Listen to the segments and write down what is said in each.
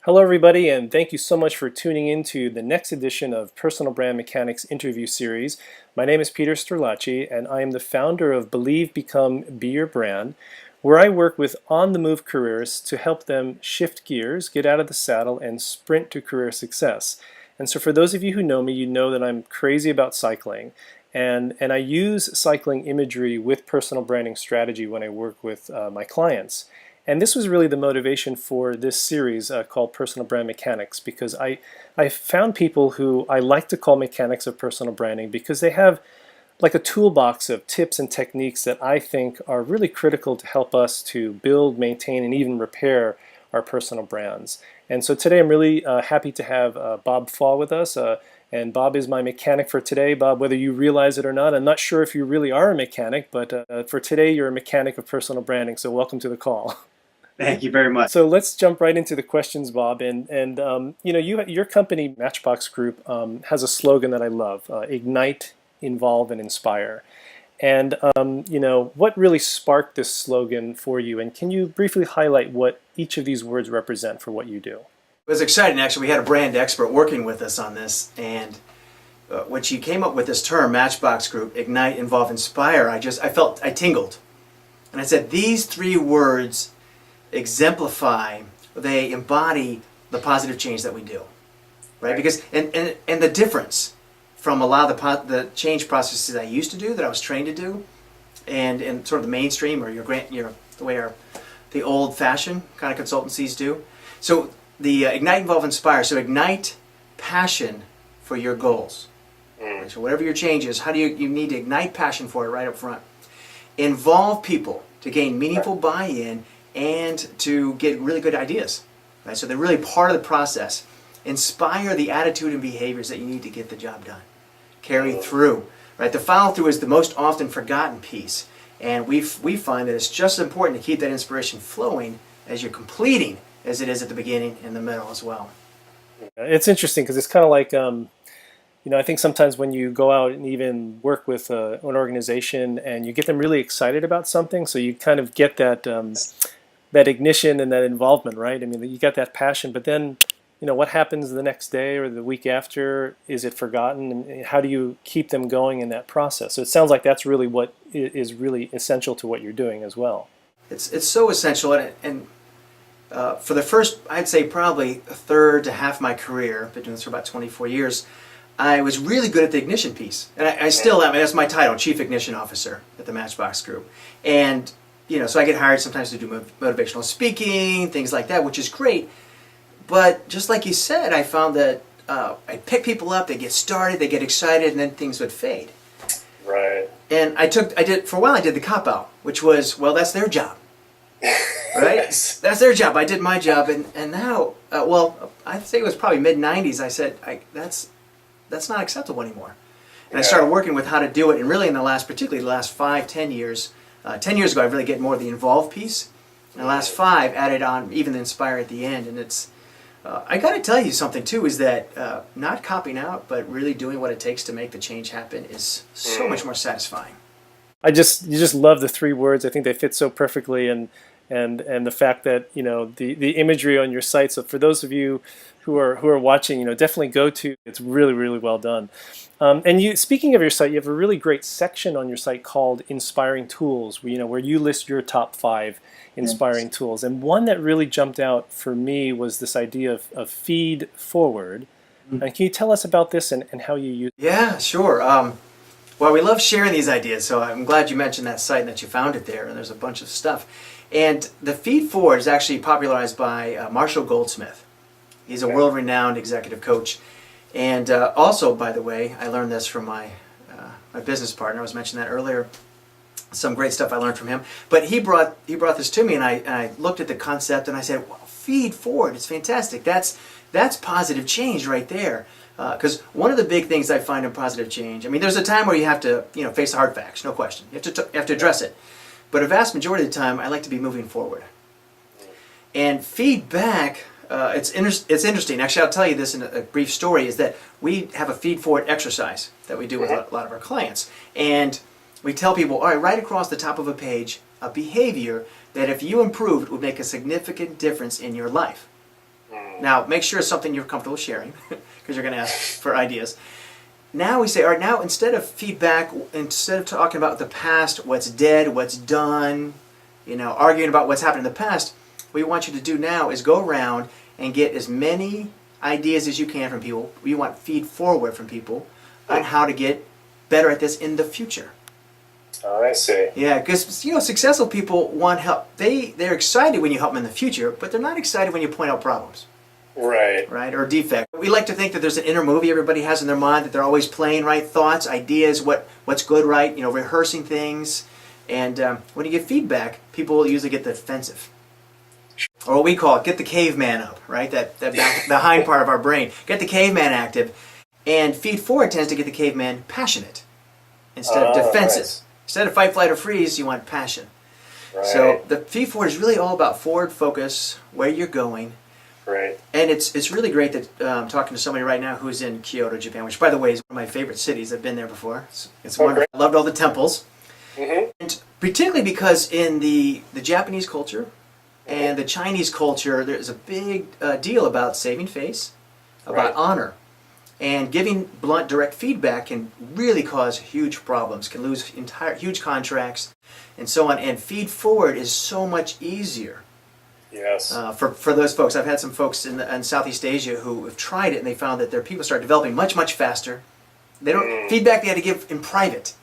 Hello, everybody, and thank you so much for tuning in to the next edition of Personal Brand Mechanics interview series. My name is Peter Sterlacci, and I am the founder of Believe, Become, Be Your Brand, where I work with on-the-move careers to help them shift gears, get out of the saddle, and sprint to career success. And so for those of you who know me, you know that I'm crazy about cycling, and I use cycling imagery with personal branding strategy when I work with my clients. And this was really the motivation for this series called Personal Brand Mechanics, because I found people who I like to call mechanics of personal branding because they have like a toolbox of tips and techniques that I think are really critical to help us to build, maintain, and even repair our personal brands. And so today I'm really happy to have Bob Faw with us. And Bob is my mechanic for today. Bob, whether you realize it or not, I'm not sure if you really are a mechanic, but for today you're a mechanic of personal branding. So welcome to the call. Thank you very much. So let's jump right into the questions, Bob. And you know, your company, Matchbox Group, has a slogan that I love: ignite, involve, and inspire. And you know, what really sparked this slogan for you? And can you briefly highlight what each of these words represent for what you do? It was exciting, actually. We had a brand expert working with us on this, and when she came up with this term, Matchbox Group, ignite, involve, inspire, I tingled. And I said, these three words exemplify, they embody the positive change that we do, right? Because and the difference from a lot of the change processes I used to do, that I was trained to do, and in sort of the mainstream or the way the old-fashioned kind of consultancies do. So the ignite, involve, inspire. So ignite passion for your goals. Right? So whatever your change is, how do you need to ignite passion for it right up front? Involve people to gain meaningful buy-in and to get really good ideas, right? So they're really part of the process. Inspire the attitude and behaviors that you need to get the job done. Carry through, right? The follow through is the most often forgotten piece, and we find that it's just as important to keep that inspiration flowing as you're completing as it is at the beginning and the middle as well. It's interesting because it's kind of like you know, I think sometimes when you go out and even work with an organization and you get them really excited about something, so you kind of get that that ignition and that involvement, right? I mean, you got that passion, but then, you know, what happens the next day or the week after? Is it forgotten? And how do you keep them going in that process? So it sounds like that's really what is really essential to what you're doing as well. It's so essential, and for the first, I'd say probably a third to half my career, I've been doing this for about 24 years, I was really good at the ignition piece. And I still am. That's my title, Chief Ignition Officer at the Matchbox Group. And, you know, so I get hired sometimes to do motivational speaking, things like that, which is great. But just like you said, I found that I pick people up, they get started, they get excited, and then things would fade. Right. And for a while I did the cop-out, which was, well, that's their job. Right? Yes. That's their job. I did my job, and now, well, I'd say it was probably mid-90s, I said, that's not acceptable anymore. And I started working with how to do it, and really in particularly the last 5-10 years, 10 years ago I really get more of the involved piece, and the last 5 added on even the inspire at the end. And it's, I got to tell you something too, is that not copying out, but really doing what it takes to make the change happen is so much more satisfying. You just love the three words. I think they fit so perfectly, and the fact that, you know, the imagery on your site. So for those of you who are watching, you know, definitely go to. It's really, really well done. And you, speaking of your site, you have a really great section on your site called Inspiring Tools, where you list your top 5 inspiring tools. And one that really jumped out for me was this idea of feed forward. And can you tell us about this and how you use it? Yeah, sure. Well, we love sharing these ideas, so I'm glad you mentioned that site and that you found it there, and there's a bunch of stuff. And the feed forward is actually popularized by Marshall Goldsmith. He's a world-renowned executive coach. And also, by the way, I learned this from my business partner. I was mentioning that earlier. Some great stuff I learned from him. But he brought this to me, and I looked at the concept, and I said, well, feed forward, it's fantastic. That's positive change right there. Because one of the big things I find in positive change, I mean, there's a time where you have to, face the hard facts, no question. You have to address it. But a vast majority of the time, I like to be moving forward. And feedback, it's interesting. Actually, I'll tell you this in a brief story, is that we have a feed forward exercise that we do with a lot of our clients. And we tell people, all right, write across the top of a page a behavior that if you improved would make a significant difference in your life. Now, make sure it's something you're comfortable sharing, because you're going to ask for ideas. Now we say, all right, now instead of feedback, instead of talking about the past, what's dead, what's done, arguing about what's happened in the past, what we want you to do now is go around and get as many ideas as you can from people. We want feed forward from people on how to get better at this in the future. Oh, I see. Yeah, because successful people want help. They're excited when you help them in the future, but they're not excited when you point out problems. Right, or defect. We like to think that there's an inner movie everybody has in their mind, that they're always playing, right? Thoughts, ideas, what's good, right? Rehearsing things. And when you give feedback, people usually get defensive. Or what we call it, get the caveman up, right? That behind part of our brain. Get the caveman active. And feed forward tends to get the caveman passionate instead of defensive. Nice. Instead of fight, flight, or freeze, you want passion. Right. So the feed forward is really all about forward focus, where you're going. Right. And it's really great that I'm talking to somebody right now who's in Kyoto, Japan, which, by the way, is one of my favorite cities. I've been there before. It's wonderful. Great. I loved all the temples. Mm-hmm. And particularly because in the Japanese culture and the Chinese culture, there's a big deal about saving face, about honor. And giving blunt, direct feedback can really cause huge problems, can lose huge contracts, and so on. And feed forward is so much easier. Yes. For those folks, I've had some folks in Southeast Asia who have tried it, and they found that their people start developing much, much faster. They don't feedback they had to give in private,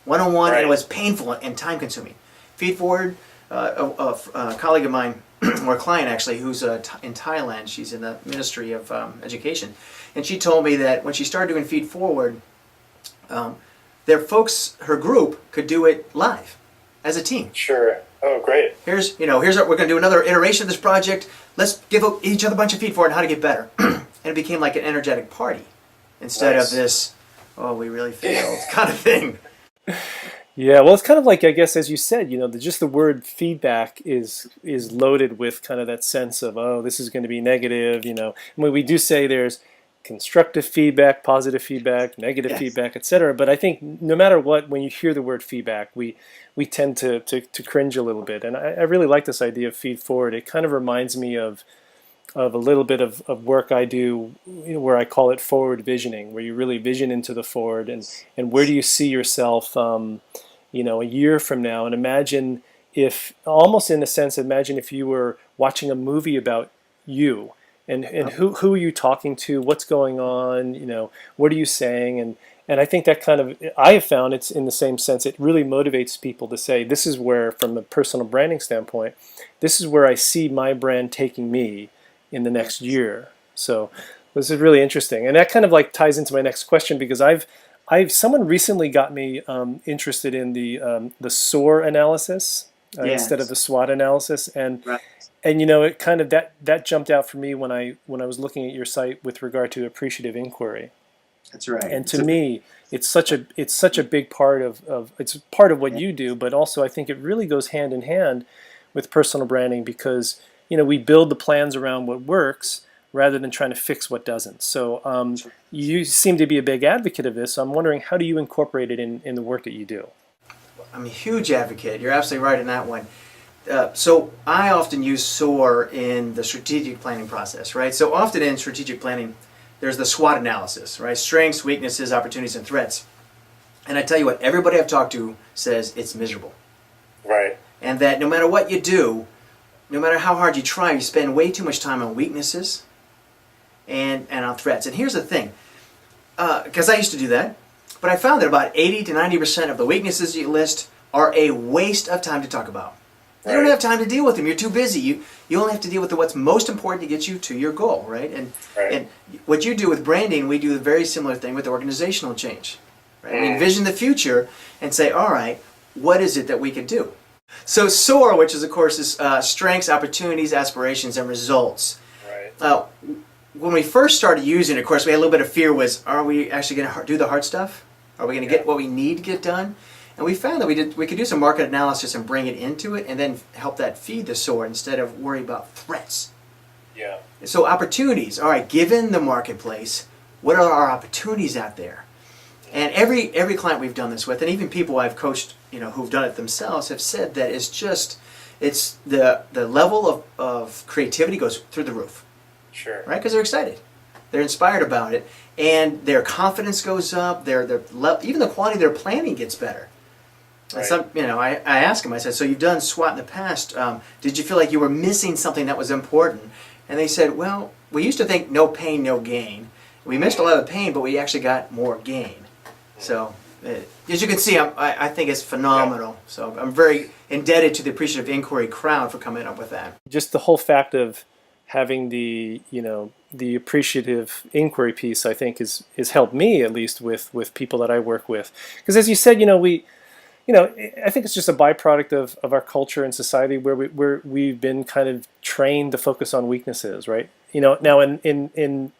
one-on-one, and it was painful and time-consuming. Feed forward, a colleague of mine, or a client actually, who's in Thailand. She's in the Ministry of Education, and she told me that when she started doing feed forward, their folks, her group, could do it live as a team. Sure. Oh, great. Here's what we're going to do, another iteration of this project. Let's give each other a bunch of feed forward on how to get better. And it became like an energetic party instead of this, oh, we really failed kind of thing. Yeah, well, it's kind of like, I guess, as you said, just the word feedback is loaded with kind of that sense of, oh, this is going to be negative, I mean, we do say there's constructive feedback, positive feedback, negative feedback, etc. But I think no matter what, when you hear the word feedback, we tend to cringe a little bit. And I really like this idea of feed forward. It kind of reminds me of a little bit of work I do, where I call it forward visioning, where you really vision into the forward and where do you see yourself, a year from now. And imagine if, almost in a sense, imagine if you were watching a movie about you. And who are you talking to? What's going on? What are you saying? And I think that kind of, I have found it's in the same sense, it really motivates people to say, this is where, from a personal branding standpoint, this is where I see my brand taking me in the next year. So this is really interesting. And that kind of like ties into my next question, because someone recently got me interested in the SOAR analysis instead of the SWOT analysis. And it kind of that jumped out for me when I was looking at your site with regard to appreciative inquiry. That's right. And to me, it's such a big part of it's part of what you do, but also I think it really goes hand in hand with personal branding, because we build the plans around what works rather than trying to fix what doesn't. So you seem to be a big advocate of this. So I'm wondering, how do you incorporate it in the work that you do? I'm a huge advocate. You're absolutely right in that one. So I often use SOAR in the strategic planning process, right? So often in strategic planning, there's the SWOT analysis, right? Strengths, weaknesses, opportunities, and threats. And I tell you what, everybody I've talked to says it's miserable. Right. And that no matter what you do, no matter how hard you try, you spend way too much time on weaknesses and on threats. And here's the thing, because I used to do that, but I found that about 80 to 90% of the weaknesses you list are a waste of time to talk about. You don't have time to deal with them. You're too busy. You only have to deal with what's most important to get you to your goal, right? And what you do with branding, we do a very similar thing with organizational change. Right? We envision the future and say, all right, what is it that we can do? So SOAR, which is, of course, is strengths, opportunities, aspirations, and results. Right. When we first started using it, of course, we had a little bit of fear was, are we actually going to do the hard stuff? Are we going to get what we need to get done? And we found that we could do some market analysis and bring it into it and then help that feed the SOAR instead of worry about threats. Yeah. So opportunities, all right, given the marketplace, what are our opportunities out there? And every client we've done this with, and even people I've coached, who've done it themselves, have said that it's the level of creativity goes through the roof. Sure. right? Because they're excited, they're inspired about it, and their confidence goes up. Even the quality of their planning gets better. And Right. I asked them. I said, "So you've done SWOT in the past. Did you feel like you were missing something that was important?" And they said, "Well, we used to think no pain, no gain. We missed a lot of pain, but we actually got more gain." So, as you can see, I think it's phenomenal. So I'm very indebted to the Appreciative Inquiry crowd for coming up with that. Just the whole fact of having the appreciative inquiry piece, I think is helped me, at least with people that I work with, because as you said, I think it's just a byproduct of our culture and society where we've been kind of trained to focus on weaknesses, right? Now in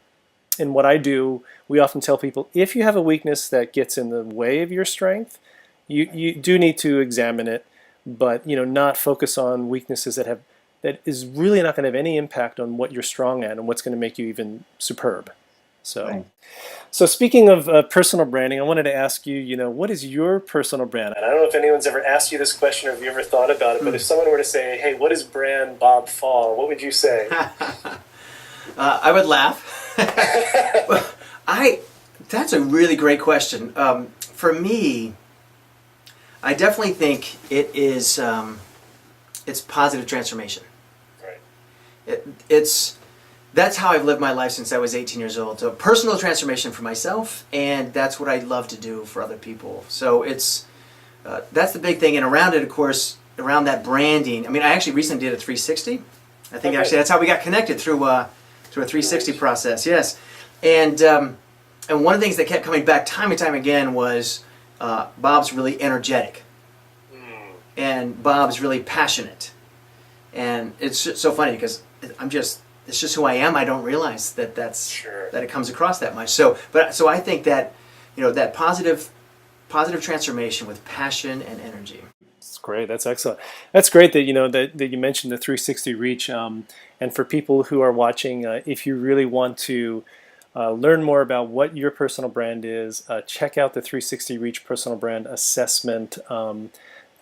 what I do, we often tell people, if you have a weakness that gets in the way of your strength, you do need to examine it, but not focus on weaknesses that is really not going to have any impact on what you're strong at and what's going to make you even superb. So, Right. so speaking of personal branding, I wanted to ask you, what is your personal brand? And I don't know if anyone's ever asked you this question or if you ever thought about it, but if someone were to say, hey, what is brand Bob Faw, what would you say? I would laugh. That's a really great question. For me, I definitely think it's positive transformation. Right. That's how I've lived my life since I was 18 years old. So personal transformation for myself, and that's what I love to do for other people. So that's the big thing, and around it, of course, around that branding. I mean, I actually recently did a 360. I think actually that's how we got connected through a 360 process. Yes, and one of the things that kept coming back time and time again was Bob's really energetic, and Bob's really passionate, and it's just so funny because it's just who I am. I don't realize that that it comes across that much. So I think that that positive transformation with passion and energy. That's great. That's excellent. That's great that that you mentioned the 360 reach. And for people who are watching, if you really want to learn more about what your personal brand is, check out the 360 Reach Personal Brand Assessment.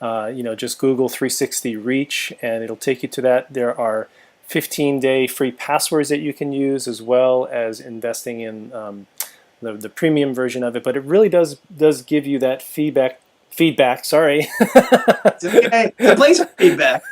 Just Google 360 Reach, and it'll take you to that. There are 15-day free passwords that you can use, as well as investing in the premium version of it. But it really does give you that feedback. Sorry. It's okay. It's a place for feedback.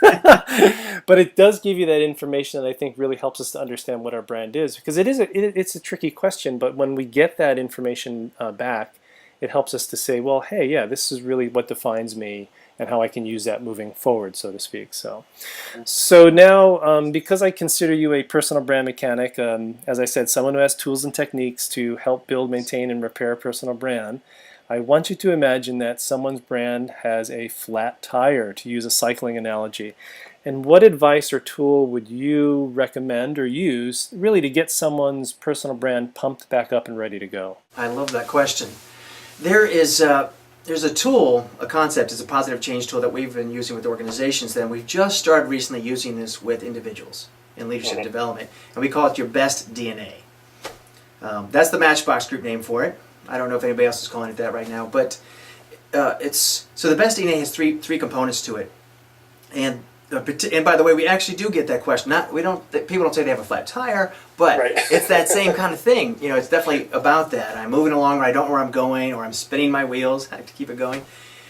But it does give you that information that I think really helps us to understand what our brand is, because it's a tricky question. But when we get that information back, it helps us to say, well, hey, yeah, this is really what defines me and how I can use that moving forward, so to speak. So now, because I consider you a personal brand mechanic, as I said, someone who has tools and techniques to help build, maintain, and repair a personal brand, I want you to imagine that someone's brand has a flat tire, to use a cycling analogy. And what advice or tool would you recommend or use really to get someone's personal brand pumped back up and ready to go? I love that question. There's a tool, a concept, it's a positive change tool that we've been using with organizations, and we've just started recently using this with individuals in leadership development, and we call it your best DNA. That's the Matchbox Group name for it. I don't know if anybody else is calling it that right now, but so the best DNA has three components to it, and by the way, we actually do get that question. People don't say they have a flat tire, but Right. it's that same kind of thing. It's definitely about that. I'm moving along, or I don't know where I'm going, or I'm spinning my wheels. I have to keep it going.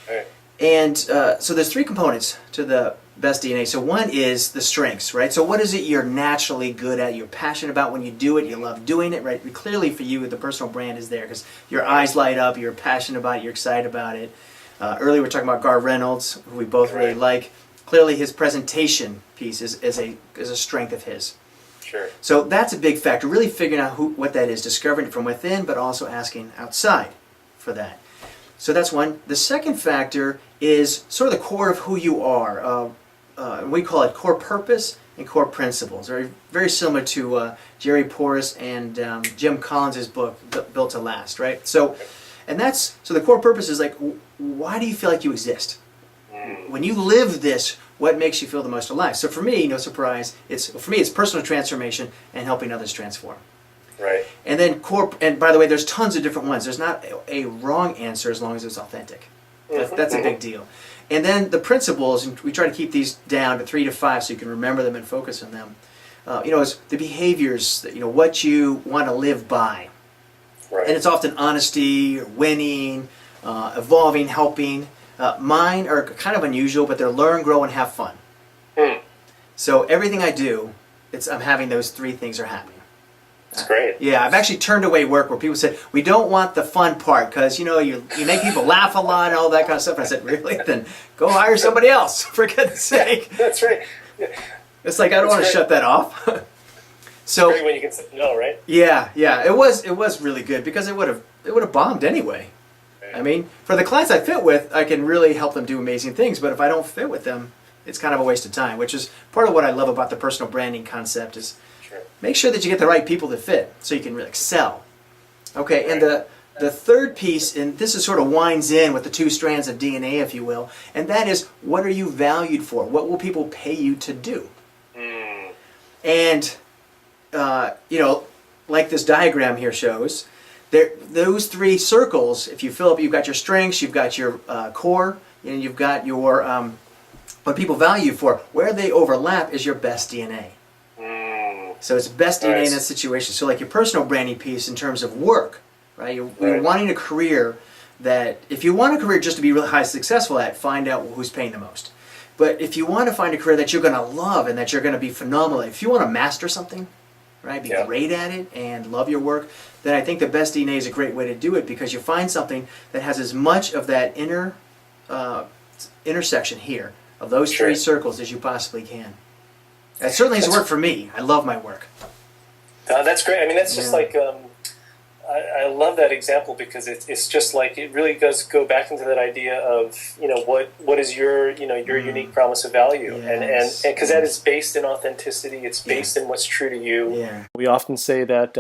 Right. And so there's three components to the best DNA. So one is the strengths, right? So what is it you're naturally good at? You're passionate about when you do it. You love doing it, right? Clearly for you, the personal brand is there because your eyes light up. You're passionate about it. You're excited about it. Earlier we were talking about Gar Reynolds, who we both really like. Clearly his presentation piece is a strength of his. Sure. So that's a big factor. Really figuring out what that is, discovering it from within, but also asking outside for that. So that's one. The second factor is sort of the core of who you are. We call it core purpose and core principles. Very, very similar to Jerry Porras and Jim Collins' book, Built to Last, right? So the core purpose is like, why do you feel like you exist? When you live this, what makes you feel the most alive? So for me, no surprise, it's personal transformation and helping others transform. Right. And then and by the way, there's tons of different ones. There's not a wrong answer as long as it's authentic. That's a big deal. And then the principles, and we try to keep these down to 3 to 5 so you can remember them and focus on them. is the behaviors, what you want to live by. Right. And it's often honesty, winning, evolving, helping. Mine are kind of unusual, but they're learn, grow, and have fun. So everything I do, I'm having those three things are happening. That's great. Yeah, I've actually turned away work where people said, we don't want the fun part because, you make people laugh a lot and all that kind of stuff. And I said, really? Then go hire somebody else, for goodness sake. That's right. Yeah. It's like, I don't want to shut that off. So Great when you can say no, right? Yeah, it was really good because it would have bombed anyway. Right. I mean, for the clients I fit with, I can really help them do amazing things. But if I don't fit with them, it's kind of a waste of time. Which is part of what I love about the personal branding concept is make sure that you get the right people to fit so you can really excel. Okay, right. And the third piece, and this is sort of winds in with the two strands of DNA, if you will, and that is what are you valued for? What will people pay you to do? And like this diagram here shows, those three circles, if you fill up, you've got your strengths, you've got your core, and you've got your what people value you for. Where they overlap is your best DNA. So it's best DNA in that situation. So like your personal branding piece in terms of work, right? You're wanting a career that, if you want a career just to be really high successful at, find out who's paying the most. But if you want to find a career that you're going to love and that you're going to be phenomenal at, if you want to master something, right, be great at it and love your work, then I think the best DNA is a great way to do it because you find something that has as much of that intersection here of those three circles as you possibly can. That certainly has worked for me. I love my work. That's great. I mean, that's just like, I love that example because it's just like, it really does go back into that idea of, what is your, your unique promise of value. And because that is based in authenticity. It's based in what's true to you. Yeah. We often say that,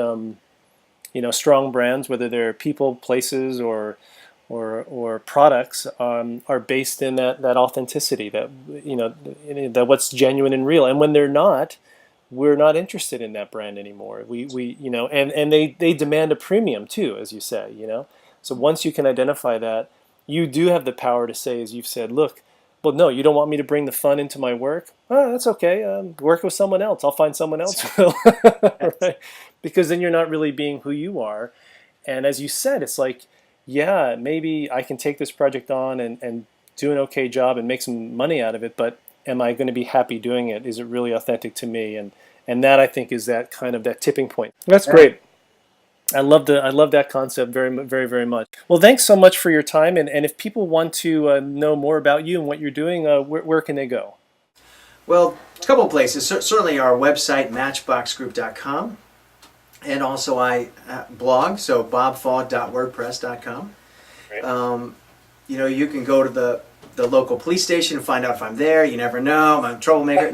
strong brands, whether they're people, places, or products, are based in that authenticity, that that what's genuine and real. And when they're not, we're not interested in that brand anymore. And they demand a premium too, as you say. So once you can identify that, you do have the power to say, as you've said, look, well, no, you don't want me to bring the fun into my work. Oh, that's okay. Work with someone else. I'll find someone else who will. Right? Because then you're not really being who you are. And as you said, it's like, yeah, maybe I can take this project on and do an okay job and make some money out of it, but am I going to be happy doing it? Is it really authentic to me? And that, I think, is that kind of that tipping point. That's great. I love that concept very, very, very much. Well, thanks so much for your time. And if people want to know more about you and what you're doing, where can they go? Well, A couple of places. Certainly our website, matchboxgroup.com. And also I blog, so bobfaw.wordpress.com. You can go to the local police station and find out if I'm there. You never know. I'm a troublemaker.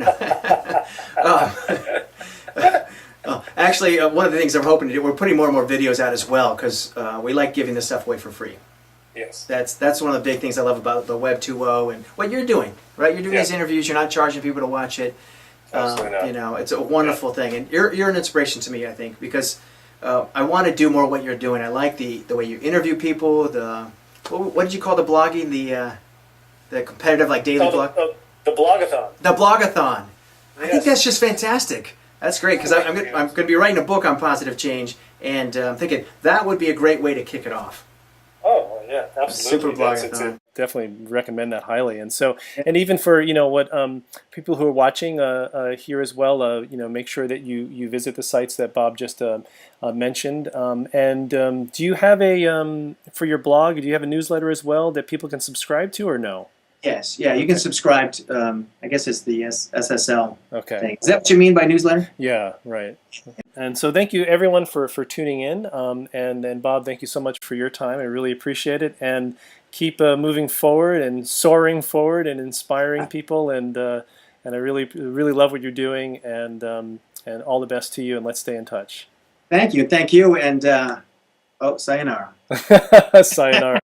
Actually, one of the things I'm hoping to do, we're putting more and more videos out as well because we like giving this stuff away for free. Yes. That's one of the big things I love about the Web 2.0 and what you're doing, right? You're doing these interviews. You're not charging people to watch it. Absolutely not. It's a wonderful thing, and you're an inspiration to me, I think, because I want to do more of what you're doing. I like the way you interview people. What did you call the blogging? The competitive daily blog. The blogathon. The blogathon. Yes. I think that's just fantastic. That's great because I'm going to be writing a book on positive change, and I'm thinking that would be a great way to kick it off. Oh yeah, absolutely. Super blogathon. Definitely recommend that highly. And so, and even for what people who are watching here as well, make sure that you visit the sites that Bob just mentioned. Do you have for your blog? Do you have a newsletter as well that people can subscribe to, or no? Yes, yeah, you can subscribe to, I guess it's the SSL thing. Is that what you mean by newsletter? Yeah, right. And so thank you everyone for tuning in. And Bob, thank you so much for your time. I really appreciate it. And keep moving forward and soaring forward and inspiring people. And I really love what you're doing. And all the best to you. And let's stay in touch. Thank you. And sayonara. Sayonara.